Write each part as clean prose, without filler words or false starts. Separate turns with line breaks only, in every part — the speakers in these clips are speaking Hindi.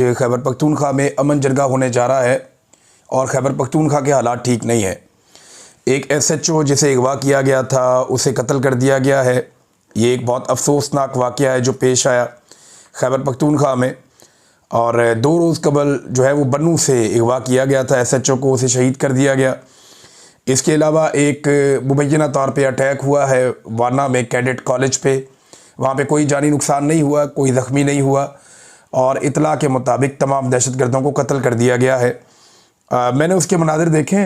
खैबर पख्तूनख्वा में अमन जरगा होने जा रहा है और खैबर पख्तूनख्वा के हालात ठीक नहीं है। एक एसएचओ जिसे अगवा किया गया था उसे कत्ल कर दिया गया है। ये एक बहुत अफसोसनाक वाक़या है जो पेश आया खैबर पख्तूनख्वा में। और 2 रोज़ कबल जो है वो बन्नू से अगवा किया गया था एसएचओ को, उसे शहीद कर दिया गया। इसके अलावा एक मुबैना तौर पे अटैक हुआ है वाना में कैडेट कॉलेज पे। वहाँ पे कोई जानी नुकसान नहीं हुआ, कोई ज़ख्मी नहीं हुआ और इतला के मुताबिक तमाम दहशतगर्दों को कत्ल कर दिया गया है। मैंने उसके मनाज़िर देखे।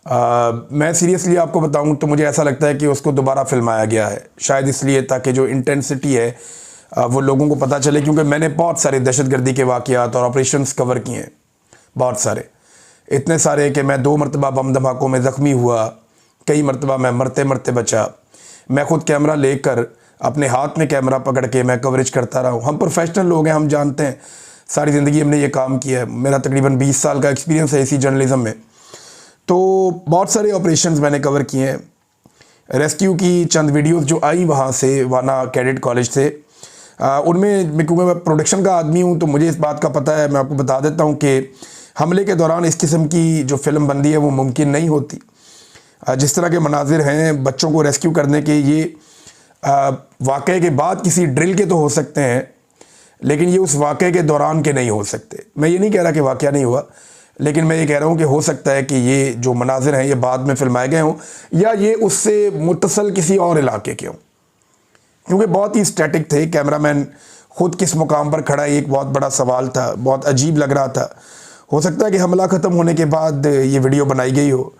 मैं सीरियसली आपको बताऊं तो मुझे ऐसा लगता है कि उसको दोबारा फिल्माया गया है, शायद इसलिए ताकि जो इंटेंसिटी है वो लोगों को पता चले। क्योंकि मैंने बहुत सारे दहशतगर्दी के वाक़यात और ऑपरेशंस कवर किए हैं, बहुत सारे, इतने सारे कि मैं 2 मरतबा बम धमाकों में ज़ख्मी हुआ, कई मरतबा मैं मरते मरते बचा। मैं ख़ुद कैमरा लेकर अपने हाथ में कैमरा पकड़ के मैं कवरेज करता रहा हूँ। हम प्रोफेशनल लोग हैं, हम जानते हैं, सारी ज़िंदगी हमने ये काम किया है। मेरा तकरीबन 20 साल का एक्सपीरियंस है इसी जर्नलिज़म में। तो बहुत सारे ऑपरेशंस मैंने कवर किए हैं। रेस्क्यू की चंद वीडियोस जो आई वहाँ से, वाना कैडेट कॉलेज से, उनमें क्योंकि मैं प्रोडक्शन का आदमी हूँ तो मुझे इस बात का पता है। मैं आपको बता देता हूँ कि हमले के दौरान इस किस्म की जो फिल्म बंदी है वो मुमकिन नहीं होती। जिस तरह के मनाजिर हैं बच्चों को रेस्क्यू करने के, ये वाक़े के बाद किसी ड्रिल के तो हो सकते हैं, लेकिन ये उस वाक़े के दौरान के नहीं हो सकते। मैं ये नहीं कह रहा कि वाक़या नहीं हुआ, लेकिन मैं ये कह रहा हूँ कि हो सकता है कि ये जो मनाजिर हैं ये बाद में फिल्माए गए हों या ये उससे मुत्तसल किसी और इलाके के हों, क्योंकि बहुत ही स्टैटिक थे। कैमरामैन ख़ुद किस मुकाम पर खड़ा है, एक बहुत बड़ा सवाल था, बहुत अजीब लग रहा था। हो सकता है कि हमला ख़त्म होने के बाद ये वीडियो बनाई गई हो,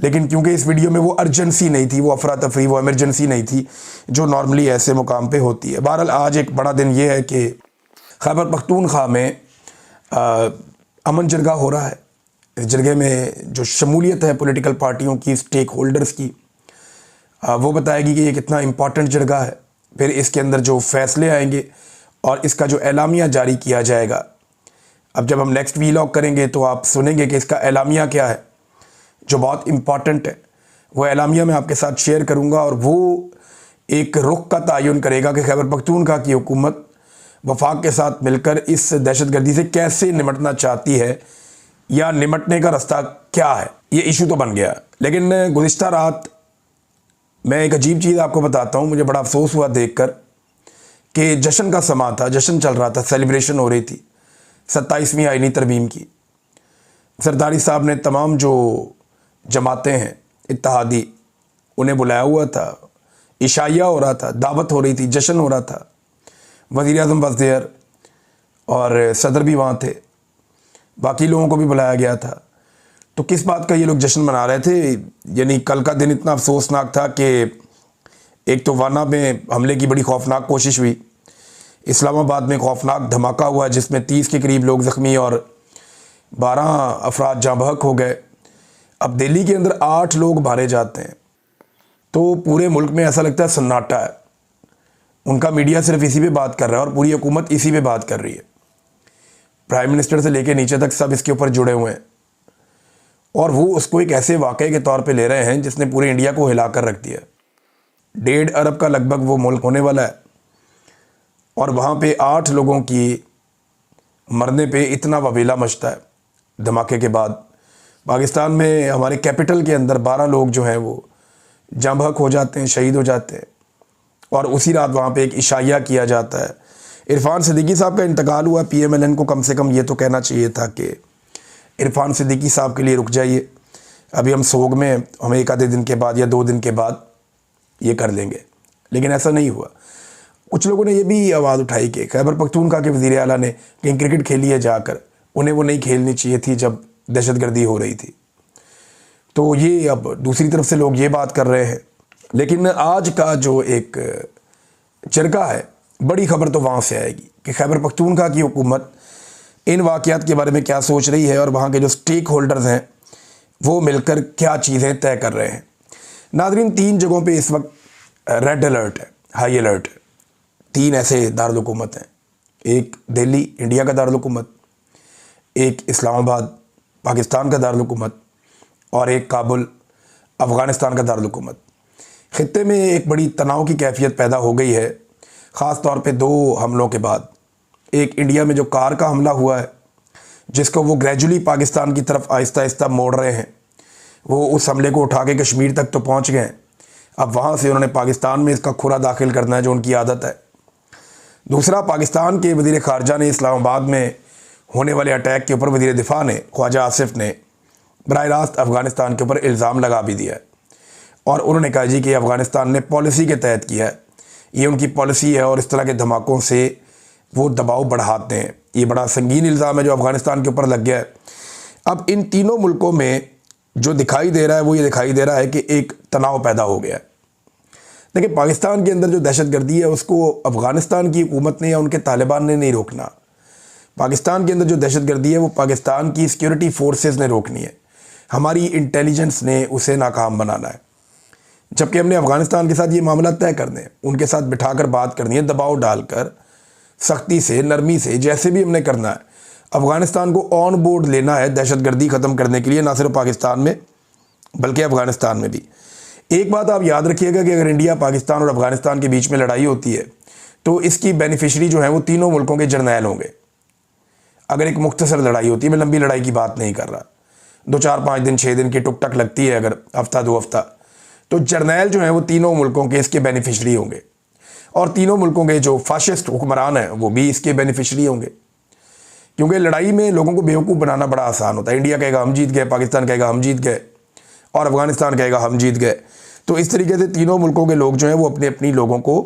लेकिन क्योंकि इस वीडियो में वो अर्जेंसी नहीं थी, वो अफरा तफरी, वो इमरजेंसी नहीं थी जो नॉर्मली ऐसे मुकाम पे होती है। बहरहाल आज एक बड़ा दिन ये है कि खैबर पख्तूनख्वा में अमन जरगा हो रहा है। इस जरगे में जो शमूलियत है पॉलिटिकल पार्टियों की, स्टेक होल्डर्स की, वो बताएगी कि ये कितना इम्पॉर्टेंट जरगा है। फिर इसके अंदर जो फ़ैसले आएंगे और इसका जो एलामिया जारी किया जाएगा, अब जब हम नेक्स्ट वीलॉग करेंगे तो आप सुनेंगे कि इसका एलामिया क्या है जो बहुत इम्पॉर्टेंट है। वो एलामिया मैं आपके साथ शेयर करूँगा और वो एक रुख का तयन करेगा कि खैबर पख्तूनख्वा की हुकूमत वफाक के साथ मिलकर इस दहशतगर्दी से कैसे निमटना चाहती है या निमटने का रास्ता क्या है। ये इशू तो बन गया। लेकिन गुज़िश्ता रात मैं एक अजीब चीज़ आपको बताता हूँ। मुझे बड़ा अफसोस हुआ देखकर कि जश्न का समा था, जश्न चल रहा था, सेलिब्रेशन हो रही थी 27वीं आईनी तरमीम की। सरदारी साहब ने तमाम जो जमातें हैं इत्तेहादी, उन्हें बुलाया हुआ था, इशाइया हो रहा था, दावत हो रही थी, जश्न हो रहा था। वज़ीर आज़म वॉज़ देयर और सदर भी वहाँ थे, बाकी लोगों को भी बुलाया गया था। तो किस बात का ये लोग जश्न मना रहे थे? यानी कल का दिन इतना अफसोसनाक था कि एक तो वाना में हमले की बड़ी खौफनाक कोशिश हुई, इस्लामाबाद में खौफनाक धमाका हुआ जिसमें 30 के करीब लोग ज़ख्मी और 12 अफराद जाँ बहक हो गए। अब दिल्ली के अंदर 8 लोग मारे जाते हैं तो पूरे मुल्क में ऐसा लगता है सन्नाटा है। उनका मीडिया सिर्फ इसी पे बात कर रहा है और पूरी हुकूमत इसी पे बात कर रही है। प्राइम मिनिस्टर से लेकर नीचे तक सब इसके ऊपर जुड़े हुए हैं और वो उसको एक ऐसे वाक़े के तौर पे ले रहे हैं जिसने पूरे इंडिया को हिला कर रख दिया। 1.5 अरब का लगभग वो मुल्क होने वाला है और वहाँ पे 8 लोगों की मरने पे इतना वबीला मचता है धमाके के बाद। पाकिस्तान में हमारे कैपिटल के अंदर 12 लोग जो हैं वो जाँ बहक हो जाते हैं, शहीद हो जाते हैं और उसी रात वहाँ पे एक इशाइया किया जाता है। इरफान सिद्दीकी साहब का इंतकाल हुआ। PMLN को कम से कम ये तो कहना चाहिए था कि इरफान सिद्दीकी साहब के लिए रुक जाइए, अभी हम सोग में हैं, हमें 1 आधे दिन के बाद या 2 दिन के बाद ये कर लेंगे, लेकिन ऐसा नहीं हुआ। कुछ लोगों ने ये भी आवाज़ उठाई कि खैबर पख्तूनख्वा के वज़ीर आला ने कहीं क्रिकेट खेली है जाकर, उन्हें वो नहीं खेलनी चाहिए थी जब दहशतगर्दी हो रही थी। तो ये अब दूसरी तरफ से लोग ये बात कर रहे हैं। लेकिन आज का जो एक जरगा है, बड़ी खबर तो वहाँ से आएगी कि खैबर पख्तूनख्वा की हुकूमत इन वाक़यात के बारे में क्या सोच रही है और वहाँ के जो स्टेक होल्डर्स हैं वो मिलकर क्या चीज़ें तय कर रहे हैं। नाज़रीन, 3 जगहों पे इस वक्त रेड अलर्ट है, हाई अलर्ट है। 3 ऐसे दारुल हुकूमत हैं, एक दिल्ली इंडिया का दारुल हुकूमत, एक इस्लामाबाद पाकिस्तान का दारुल हुकूमत और एक काबुल अफ़गानिस्तान का दारुल हुकूमत। ख़ित्ते में एक बड़ी तनाव की कैफियत पैदा हो गई है, ख़ास तौर पे 2 हमलों के बाद। एक इंडिया में जो कार का हमला हुआ है, जिसको वो ग्रेजुअली पाकिस्तान की तरफ आहिस्ता आहिस्ता मोड़ रहे हैं, वो उस हमले को उठा के कश्मीर तक तो पहुंच गए हैं। अब वहाँ से उन्होंने पाकिस्तान में इसका खुरा दाखिल करना है, जो उनकी आदत है। दूसरा, पाकिस्तान के वज़ीर ख़ारजा ने इस्लामाबाद में होने वाले अटैक के ऊपर वज़ीर दिफा ने, ख्वाजा आसिफ ने, बराह रास्त अफ़गानिस्तान के ऊपर इल्ज़ाम लगा भी दिया है और उन्होंने कहा जी कि अफ़गानिस्तान ने पॉलिसी के तहत किया है, ये उनकी पॉलिसी है और इस तरह के धमाकों से वो दबाव बढ़ाते हैं। ये बड़ा संगीन इल्ज़ाम है जो अफ़गानिस्तान के ऊपर लग गया है। अब इन तीनों मुल्कों में जो दिखाई दे रहा है वो ये दिखाई दे रहा है कि एक तनाव पैदा हो गया है। देखिए, पाकिस्तान के अंदर जो दहशतगर्दी है उसको अफ़गानिस्तान की हुकूमत ने या उनके तालिबान ने नहीं रोकना। पाकिस्तान के अंदर जो दहशतगर्दी है वो पाकिस्तान की सिक्योरिटी फोर्सेस ने रोकनी है, हमारी इंटेलिजेंस ने उसे नाकाम बनाना है। जबकि हमने अफ़गानिस्तान के साथ ये मामला तय करने हैं, उनके साथ बिठाकर बात करनी है, दबाव डालकर, सख्ती से, नरमी से, जैसे भी हमने करना है। अफ़गानिस्तान को ऑन बोर्ड लेना है दहशतगर्दी ख़त्म करने के लिए, ना सिर्फ पाकिस्तान में बल्कि अफ़गानिस्तान में भी। एक बात आप याद रखिएगा कि अगर इंडिया, पाकिस्तान और अफ़गानिस्तान के बीच में लड़ाई होती है तो इसकी बेनिफिशरी जो है वो तीनों मुल्कों के जर्नैल होंगे। अगर एक मुख्तसर लड़ाई होती है, मैं लंबी लड़ाई की बात नहीं कर रहा, 2, 4, 5 दिन, 6 दिन की टुक टक लगती है, अगर हफ्ता 2 हफ्ता, तो जर्नैल जो है वो तीनों मुल्कों के इसके बेनिफिशरी होंगे और तीनों मुल्कों के जो फाशिस्ट हुक्मरान हैं वो भी इसके बेनिफिशरी होंगे। क्योंकि लड़ाई में लोगों को बेवकूफ़ बनाना बड़ा आसान होता है। इंडिया कहेगा हम जीत गए, पाकिस्तान कहेगा हम जीत गए और अफ़गानिस्तान कहेगा हम जीत गए। तो इस तरीके से तीनों मुल्कों के लोग जो हैं वो अपने अपनी लोगों को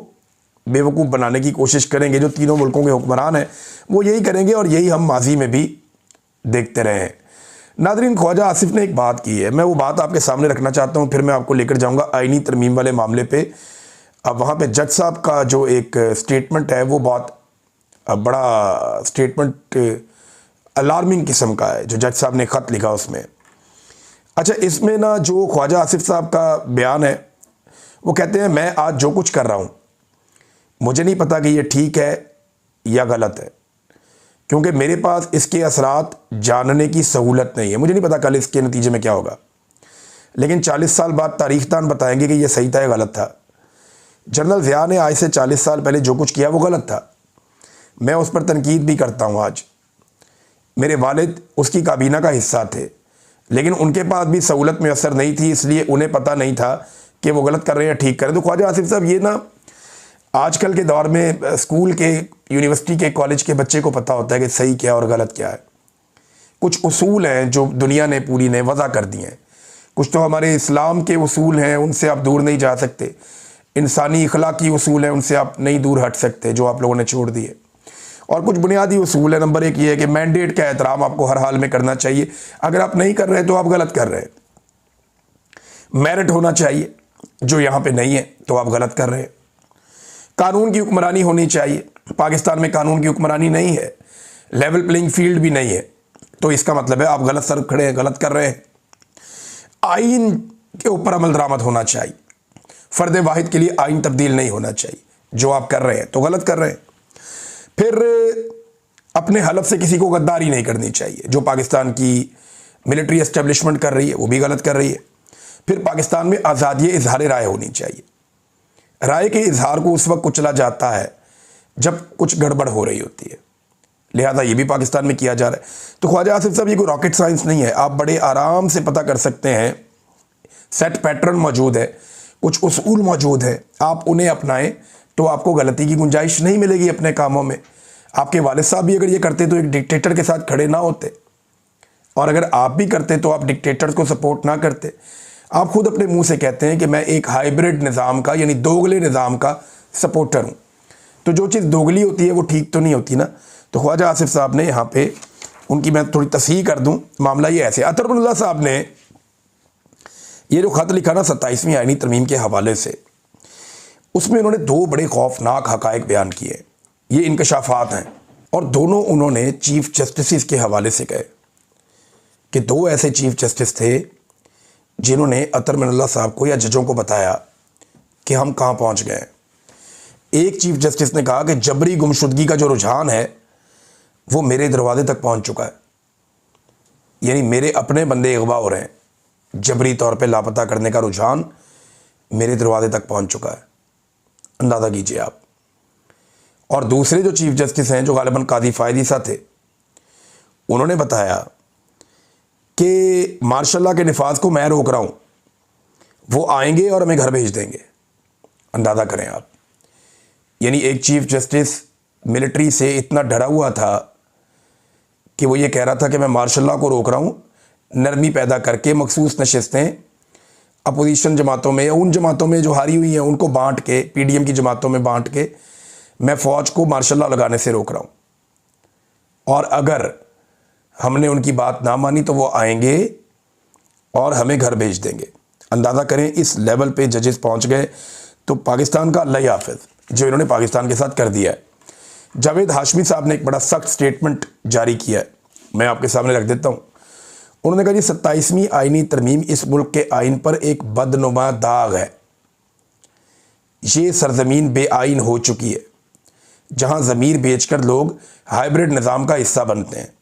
बेवकूफ़ बनाने की कोशिश करेंगे। जो तीनों मुल्कों के हुक्मरान हैं वो यही करेंगे और यही हम माजी में भी देखते रहे हैं। नादरीन, ख्वाजा आसिफ ने एक बात की है, मैं वो बात आपके सामने रखना चाहता हूँ, फिर मैं आपको लेकर जाऊँगा आईनी तरमीम वाले मामले पर। अब वहाँ पर जज साहब का जो एक स्टेटमेंट है वो बहुत बड़ा स्टेटमेंट, अलार्मिंग किस्म का है, जो जज साहब ने ख़त लिखा उसमें। अच्छा, इसमें ना जो ख्वाजा आसिफ साहब का बयान है वो कहते हैं मैं आज जो कुछ कर रहा हूँ मुझे नहीं पता कि ये ठीक है या गलत है, क्योंकि मेरे पास इसके असरात जानने की सहूलत नहीं है। मुझे नहीं पता कल इसके नतीजे में क्या होगा, लेकिन 40 साल बाद तारीख़दान बताएंगे कि ये सही था या गलत था। जनरल ज़िया ने आज से 40 साल पहले जो कुछ किया वो गलत था, मैं उस पर तनकीद भी करता हूँ। आज मेरे वालिद उसकी काबीना का हिस्सा थे, लेकिन उनके पास भी सहूलत मैसर नहीं थी, इसलिए उन्हें पता नहीं था कि वो गलत कर रहे हैं ठीक कर रहे हैं। तो ख्वाजा आसिफ साहब, ये ना आजकल के दौर में स्कूल के, यूनिवर्सिटी के, कॉलेज के बच्चे को पता होता है कि सही क्या है और गलत क्या है। कुछ उसूल हैं जो दुनिया ने पूरी ने वज़ा कर दिए हैं, कुछ तो हमारे इस्लाम के उसूल हैं, उनसे आप दूर नहीं जा सकते। इंसानी अखलाकी उसूल हैं, उनसे आप नहीं दूर हट सकते, जो आप लोगों ने छोड़ दिए। और कुछ बुनियादी उसूल है। नंबर 1 ये है कि मैंडेट का एहतराम आपको हर हाल में करना चाहिए, अगर आप नहीं कर रहे तो आप गलत कर रहे हैं। मेरिट होना चाहिए, जो यहाँ पे नहीं है तो आप गलत कर रहे हैं। कानून की हुक्मरानी होनी चाहिए, पाकिस्तान में कानून की हुक्मरानी नहीं है, लेवल प्लेइंग फील्ड भी नहीं है, तो इसका मतलब है आप गलत सर खड़े हैं, गलत कर रहे हैं। आइन के ऊपर अमल दरामद होना चाहिए, फ़र्द वाहिद के लिए आइन तब्दील नहीं होना चाहिए, जो आप कर रहे हैं तो गलत कर रहे हैं। फिर अपने हलफ से किसी को गद्दारी नहीं करनी चाहिए, जो पाकिस्तान की मिलिट्री एस्टेब्लिशमेंट कर रही है वो भी गलत कर रही है। फिर पाकिस्तान में आज़ादी इजहार राय होनी चाहिए, राय के इजहार को उस वक्त कुचला जाता है जब कुछ गड़बड़ हो रही होती है, लिहाजा ये भी पाकिस्तान में किया जा रहा है। तो ख्वाजा आसिफ साहब, ये कोई रॉकेट साइंस नहीं है, आप बड़े आराम से पता कर सकते हैं। सेट पैटर्न मौजूद है, कुछ उसूल मौजूद है, आप उन्हें अपनाएं तो आपको गलती की गुंजाइश नहीं मिलेगी अपने कामों में। आपके वालिद साहब भी अगर ये करते तो एक डिक्टेटर के साथ खड़े ना होते, और अगर आप भी करते तो आप डिक्टेटर्स को सपोर्ट ना करते। आप खुद अपने मुंह से कहते हैं कि मैं एक हाइब्रिड निज़ाम का, यानी दोगले निज़ाम का सपोर्टर हूँ। तो जो चीज़ दोगली होती है वो ठीक तो नहीं होती ना। तो ख्वाजा आसिफ साहब ने यहाँ पे, उनकी मैं थोड़ी तस्हीह कर दूँ, मामला ये ऐसे। अतरबुल्लाह साहब ने ये जो ख़त लिखा ना 27वीं आईनी तरमीम के हवाले से, उसमें उन्होंने 2 बड़े खौफनाक हक़ाइक़ बयान किए। ये इंकशाफात हैं और दोनों उन्होंने चीफ़ जस्टिस के हवाले से कहे कि 2 ऐसे चीफ़ जस्टिस थे जिन्होंने अतर मिनल्लाह साहब को या जजों को बताया कि हम कहाँ पहुँच गए। एक चीफ़ जस्टिस ने कहा कि जबरी गुमशुदगी का जो रुझान है वो मेरे दरवाजे तक पहुँच चुका है, यानी मेरे अपने बंदे अगवा हो रहे हैं, जबरी तौर पे लापता करने का रुझान मेरे दरवाजे तक पहुँच चुका है, अंदाज़ा कीजिए आप। और दूसरे जो चीफ जस्टिस हैं, जो गालिबन काजी फायद ईसा थे, उन्होंने बताया कि मार्शल लॉ के निफाज को मैं रोक रहा हूँ, वो आएंगे और हमें घर भेज देंगे। अंदाज़ा करें आप, यानी एक चीफ जस्टिस मिलिट्री से इतना डरा हुआ था कि वो ये कह रहा था कि मैं मार्शल लॉ को रोक रहा हूँ, नरमी पैदा करके मखसूस नशिस्तें अपोजिशन जमातों में या उन जमातों में जो हारी हुई हैं उनको बांट के, पीडीएम की जमातों में बांट के मैं फ़ौज को मार्शल लॉ लगाने से रोक रहा हूँ, और अगर हमने उनकी बात ना मानी तो वो आएंगे और हमें घर भेज देंगे। अंदाज़ा करें इस लेवल पे जजेस पहुँच गए। तो पाकिस्तान का अल्लाह ही हाफिज़ जो इन्होंने पाकिस्तान के साथ कर दिया है। जावेद हाशमी साहब ने एक बड़ा सख्त स्टेटमेंट जारी किया है, मैं आपके सामने रख देता हूँ। उन्होंने कहा जी 27वीं आईनी तरमीम इस मुल्क के आइन पर एक बदनुमा दाग है। ये सरजमीन बेआइन हो चुकी है जहाँ ज़मीर बेचकर लोग हाइब्रिड निज़ाम का हिस्सा बनते हैं।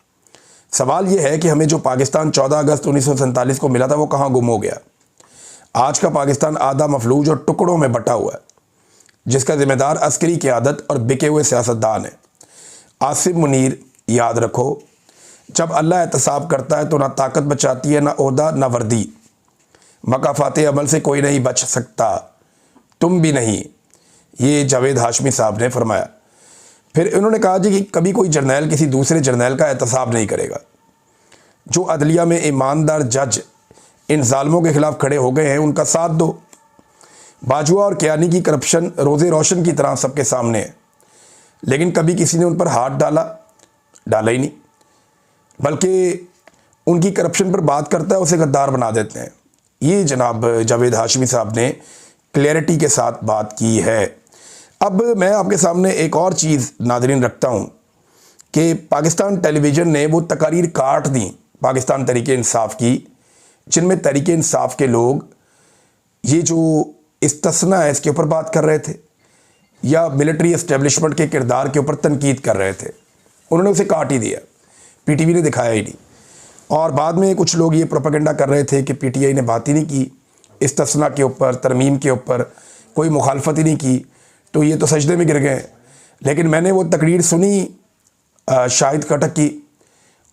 सवाल यह है कि हमें जो पाकिस्तान 14 अगस्त 1947 को मिला था वो कहाँ गुम हो गया। आज का पाकिस्तान आधा मफलूज और टुकड़ों में बटा हुआ है, जिसका जिम्मेदार अस्करी क़यादत और बिके हुए सियासतदान है। आसिफ मुनीर, याद रखो, जब अल्लाह एहतसाब करता है तो ना ताकत बचाती है, ना ओहदा, ना वर्दी। मकाफात अमल से कोई नहीं बच सकता, तुम भी नहीं। ये जावेद हाशमी साहब ने फरमाया। फिर इन्होंने कहा जी कि कभी कोई जर्नैल किसी दूसरे जर्नैल का एहतसाब नहीं करेगा। जो अदलिया में ईमानदार जज इन जालमों के खिलाफ खड़े हो गए हैं उनका साथ दो। बाजुआ और कियानी की करप्शन रोज़े रोशन की तरह सबके सामने है, लेकिन कभी किसी ने उन पर हाथ डाला ही नहीं, बल्कि उनकी करप्शन पर बात करता है उसे गद्दार बना देते हैं। ये जनाब जावेद हाशमी साहब ने क्लैरिटी के साथ बात की है। अब मैं आपके सामने एक और चीज़ नाज़रीन रखता हूँ कि पाकिस्तान टेलीविज़न ने वो तकारीर काट दी पाकिस्तान तहरीक इंसाफ की, जिनमें तहरीक इंसाफ के लोग ये जो इस्तिस्ना है इसके ऊपर बात कर रहे थे या मिलिट्री एस्टेब्लिशमेंट के किरदार के ऊपर तनकीद कर रहे थे। उन्होंने उसे काट ही दिया, पीटीवी ने दिखाया ही नहीं। और बाद में कुछ लोग ये प्रोपेगेंडा कर रहे थे कि पीटीआई ने बात ही नहीं की इस्तिस्ना के ऊपर, तरमीम के ऊपर कोई मुखालफत ही नहीं की, तो ये तो सजदे में गिर गए। लेकिन मैंने वो तकरीर सुनी शाहिद खटक की,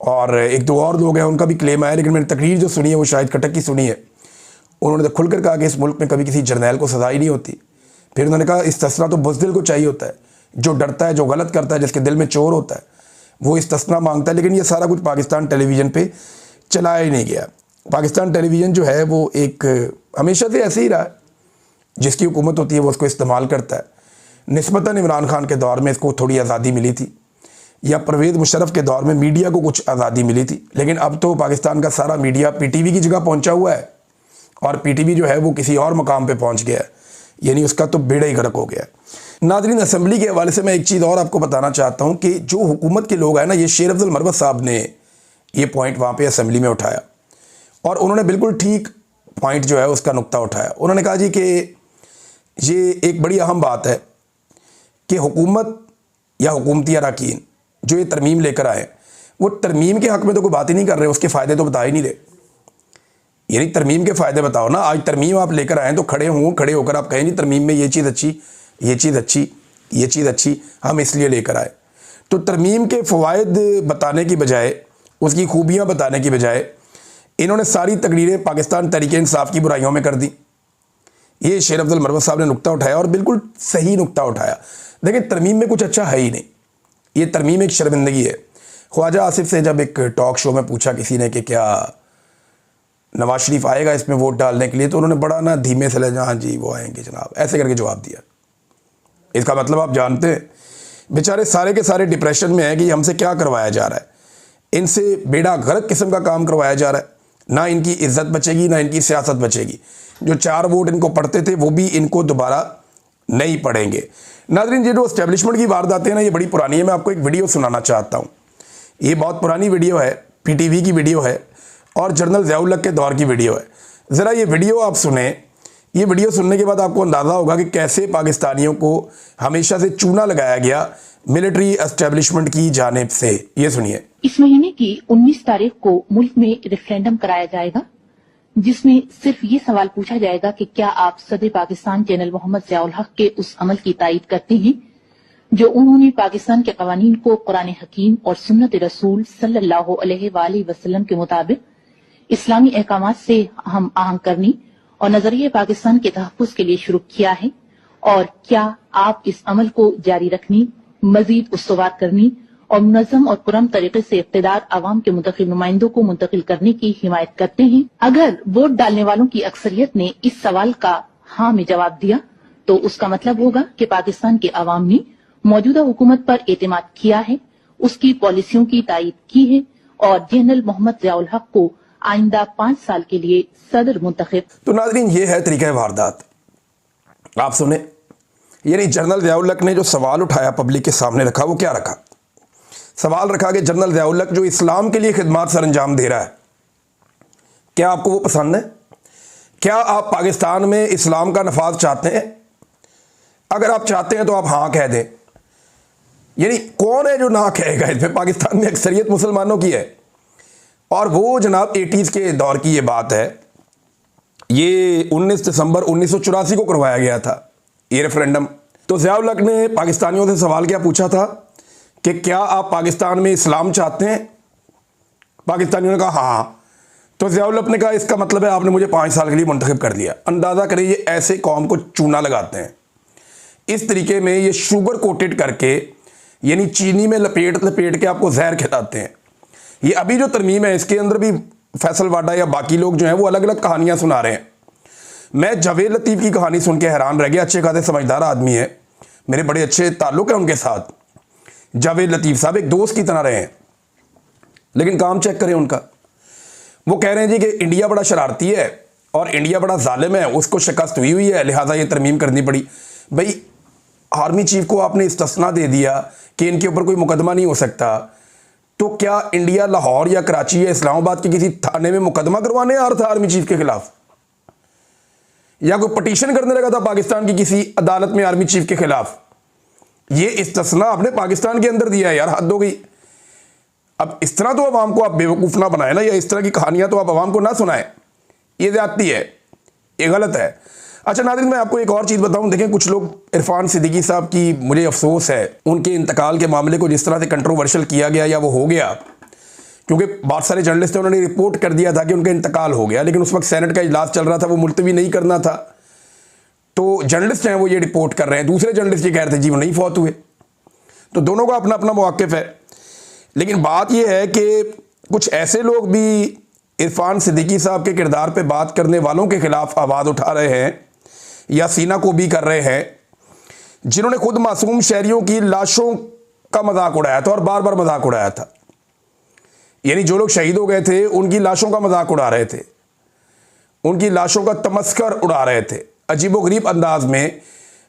और एक दो और लोग हैं उनका भी क्लेम आया, लेकिन मैंने तकरीर जो सुनी है वो शाहिद खटक की सुनी है। उन्होंने तो खुलकर कहा कि इस मुल्क में कभी किसी जर्नैल को सजा ही नहीं होती। फिर उन्होंने कहा इस्तिस्ना तो बुज़दिल को चाहिए होता है, जो डरता है, जो गलत करता है, जिसके दिल में चोर होता है, वो इस्तिस्ना मांगता है। लेकिन ये सारा कुछ पाकिस्तान टेलीविज़न पे चलाया ही नहीं गया। पाकिस्तान टेलीविज़न जो है वो एक हमेशा से ऐसे ही रहा है, जिसकी हुकूमत होती है वो उसको इस्तेमाल करता है। निस्बतन इमरान खान के दौर में इसको थोड़ी आज़ादी मिली थी, या परवेज़ मुशर्रफ के दौर में मीडिया को कुछ आज़ादी मिली थी, लेकिन अब तो पाकिस्तान का सारा मीडिया पीटीवी की जगह पहुंचा हुआ है, और पीटीवी जो है वो किसी और मकाम पे पहुंच गया है, यानी उसका तो बेड़ा ही गर्क हो गया है। नाज़रीन, असेंबली के हवाले से मैं एक चीज़ और आपको बताना चाहता हूँ कि जो हुकूमत के लोग हैं ना, ये शेर अफजल मरवत साहब ने ये पॉइंट वहाँ पर असेंबली में उठाया, और उन्होंने बिल्कुल ठीक पॉइंट जो है उसका नुक्ता उठाया। उन्होंने कहा जी कि ये एक बड़ी अहम बात है कि हुकूमत या हुकूमती अरकान जो ये तरमीम लेकर आए, वो तरमीम के हक़ में तो कोई बात ही नहीं कर रहे, उसके फ़ायदे तो बता ही नहीं रहे। यानी तरमीम के फ़ायदे बताओ ना। आज तरमीम आप लेकर आएँ तो खड़े होकर आप कहें जी तरमीम में ये चीज़ अच्छी, ये चीज़ अच्छी, ये चीज़ अच्छी, हम इसलिए लेकर आए। तो तरमीम के फ़वाइद बताने की बजाय, उसकी खूबियाँ बताने की बजाय, इन्होंने सारी तकरीरें पाकिस्तान तहरीक इंसाफ की बुराइयों में कर दी। ये शेर अफजल मरवत साहब ने नुक्ता उठाया, और बिल्कुल सही नुक्ता उठाया। देखिए, तरमीम में कुछ अच्छा है ही नहीं, ये तरमीम एक शर्मिंदगी है। ख्वाजा आसिफ से जब एक टॉक शो में पूछा किसी ने कि क्या नवाज शरीफ आएगा इसमें वोट डालने के लिए, तो उन्होंने बड़ा ना धीमे से लगा, हाँ जी वो आएंगे जनाब, ऐसे करके जवाब दिया। इसका मतलब आप जानते हैं बेचारे सारे के सारे डिप्रेशन में है कि हमसे क्या करवाया जा रहा है, इनसे बेड़ा गर्क किस्म का काम करवाया जा रहा है। ना इनकी इज्जत बचेगी, ना इनकी सियासत बचेगी। जो 4 वोट इनको पड़ते थे वो भी इनको दोबारा नहीं पड़ेंगे। नाज़रीन, ये जो एस्टेब्लिशमेंट की वारदातें हैं ना, ये बड़ी पुरानी है। मैं आपको एक वीडियो सुनाना चाहता हूँ। ये बहुत पुरानी वीडियो है, पीटीवी की वीडियो है, और जनरल ज़िया-उल हक के दौर की वीडियो है। ज़रा ये वीडियो आप सुने। ये वीडियो सुनने के बाद आपको अंदाज़ा होगा कि कैसे पाकिस्तानियों को हमेशा से चूना लगाया गया मिलिट्री एस्टेब्लिशमेंट की जानिब से। ये सुनिए।
इस महीने की 19 तारीख को मुल्क में रेफरेंडम कराया जाएगा, जिसमें सिर्फ ये सवाल पूछा जाएगा कि क्या आप सदर पाकिस्तान जनरल मोहम्मद ज़िया-उल हक के उस अमल की तायीद करते हैं जो उन्होंने पाकिस्तान के कवानीन को कुरान हकीम और सुन्नत रसूल सल्लल्लाहु अलैहि वसल्लम के मुताबिक इस्लामी अहकामात से हम आहंग करनी और नजरिए पाकिस्तान के तहफ्फुज़ के लिए शुरू किया है, और क्या आप इस अमल को जारी रखनी, मजीद उस्तवार करनी और मुनज़्ज़म और पुरअमन तरीके से इक़्तिदार आवाम के मुंतखब नुमाइंदों को मुंतकिल करने की हिमायत करते हैं? अगर वोट डालने वालों की अक्सरियत ने इस सवाल का हाँ में जवाब दिया तो उसका मतलब होगा कि पाकिस्तान के अवाम ने मौजूदा हुकूमत पर एतमाद किया है, उसकी पॉलिसियों की तायीद की है और जनरल मोहम्मद ज़ियाउल हक को आइंदा 5 साल के लिए सदर मुंतखब।
तो नाज़रीन, ये है तरीका वारदात। आप सुने, यानी जनरल ज़ियाउल हक ने जो सवाल उठाया पब्लिक के सामने रखा, वो क्या रखा? सवाल रखा कि जनरल ज़ियाउल हक जो इस्लाम के लिए खिदमत सर अंजाम दे रहा है, क्या आपको वो पसंद है? क्या आप पाकिस्तान में इस्लाम का नफाज चाहते हैं? अगर आप चाहते हैं तो आप हाँ कह दें। यानी कौन है जो ना कहेगा? इसमें पाकिस्तान में अक्सरियत मुसलमानों की है। और वो जनाब 80s के दौर की ये बात है। ये 19 दिसंबर 1984 को करवाया गया था ये रेफरेंडम। तो ज़ियाउल हक ने पाकिस्तानियों से सवाल क्या पूछा था कि क्या आप पाकिस्तान में इस्लाम चाहते हैं? पाकिस्तानियों ने कहा हाँ। तो ज़ियाउल हक ने कहा इसका मतलब है आपने मुझे 5 साल के लिए मुंतखब कर दिया। अंदाज़ा करें ये ऐसे कौम को चूना लगाते हैं, इस तरीके में ये शुगर कोटेड करके, यानी चीनी में लपेट लपेट के आपको जहर खिलाते हैं। ये अभी जो तरमीम है इसके अंदर भी फैसल वाडा या बाकी लोग जो हैं वो अलग अलग कहानियाँ सुना रहे हैं। मैं जावेद लतीफ़ की कहानी सुन के हैरान रह गया। अच्छे खासे समझदार आदमी है, मेरे बड़े अच्छे ताल्लुक़ हैं उनके साथ। जावेद लतीफ़ साहब एक दोस्त की तरह रहे हैं, लेकिन काम चेक करें उनका। वो कह रहे हैं जी कि इंडिया बड़ा शरारती है और इंडिया बड़ा जालिम है, उसको शिकस्त हुई है, लिहाजा ये तरमीम करनी पड़ी। भाई, आर्मी चीफ को आपने इस्तिस्ना दे दिया कि इनके ऊपर कोई मुकदमा नहीं हो सकता, तो क्या इंडिया लाहौर या कराची या इस्लामाबाद के किसी थाने में मुकदमा करवाने आ रहा था आर्मी चीफ के खिलाफ? या कोई पटिशन करने लगा था पाकिस्तान की किसी अदालत में आर्मी चीफ के खिलाफ? ये इस्तिस्ना आपने पाकिस्तान के अंदर दिया है यार, हद हो गई। अब इस तरह तो अवाम को आप बेवकूफ़ ना बनाए ना, या इस तरह की कहानियां तो आप अवाम को ना सुनाएं। ये ज़्यादती है, ये गलत है। अच्छा नाज़रीन, मैं आपको एक और चीज़ बताऊं। देखें, कुछ लोग इरफान सिद्दीकी साहब की, मुझे अफसोस है उनके इंतकाल के मामले को जिस तरह से कंट्रोवर्शियल किया गया या वो हो गया, क्योंकि बहुत सारे जर्नलिस्ट थे, उन्होंने रिपोर्ट कर दिया था कि उनका इंतकाल हो गया, लेकिन उस वक्त सेनेट का इजलास चल रहा था, वो मुलतवी नहीं करना था। तो जर्नलिस्ट हैं वो ये रिपोर्ट कर रहे हैं, दूसरे जर्नलिस्ट ये कह रहे थे जी वो नहीं फौत हुए। तो दोनों का अपना अपना मौक़िफ़ है। लेकिन बात यह है कि कुछ ऐसे लोग भी इरफान सिद्दीकी साहब के किरदार पे बात करने वालों के ख़िलाफ़ आवाज़ उठा रहे हैं या सीना को भी कर रहे हैं, जिन्होंने खुद मासूम शहरियों की लाशों का मजाक उड़ाया था और बार बार मजाक उड़ाया था। यानी जो लोग शहीद हो गए थे उनकी लाशों का मजाक उड़ा रहे थे, उनकी लाशों का तमस्कर उड़ा रहे थे, अजीबोगरीब अंदाज में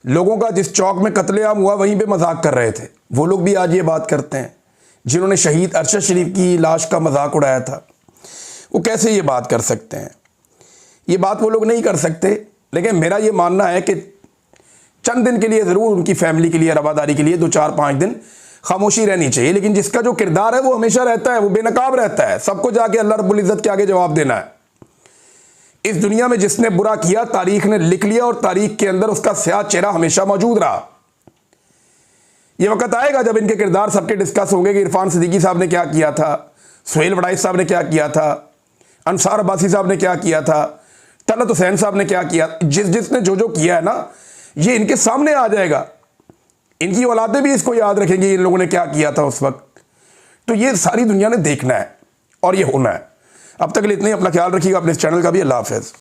लोगों का जिस चौक में कत्लेआम हुआ वहीं पे मजाक कर रहे थे। वो लोग भी आज ये बात करते हैं जिन्होंने शहीद अरशद शरीफ की लाश का मजाक उड़ाया था। वो कैसे ये बात कर सकते हैं? ये बात वो लोग नहीं कर सकते। लेकिन मेरा ये मानना है कि चंद दिन के लिए ज़रूर उनकी फैमिली के लिए, रवादारी के लिए 2-4-5 दिन खामोशी रहनी चाहिए, लेकिन जिसका जो किरदार है वो हमेशा रहता है, वो बेनकाब रहता है। सबको जाके अल्लाह रब्बुल इज़्ज़त के आगे जवाब देना है। इस दुनिया में जिसने बुरा किया तारीख ने लिख लिया और तारीख के अंदर उसका स्याह चेहरा हमेशा मौजूद रहा। ये वक्त आएगा जब इनके किरदार सबके डिस्कस होंगे कि इरफान सिद्दीकी साहब ने क्या किया था, सुहेल वड़ाइस साहब ने क्या किया था, अंसार अब्बासी साहब ने क्या किया था, तलत हुसैन साहब ने क्या किया। जिसने जो किया है ना, ये इनके सामने आ जाएगा। इनकी औलादें भी इसको याद रखेंगी इन लोगों ने क्या किया था उस वक्त। तो ये सारी दुनिया ने देखना है और ये होना है। अब तक के लिए इतना ही। अपना ख्याल रखिएगा, अपने इस चैनल का भी। अल्लाह हाफ़िज़।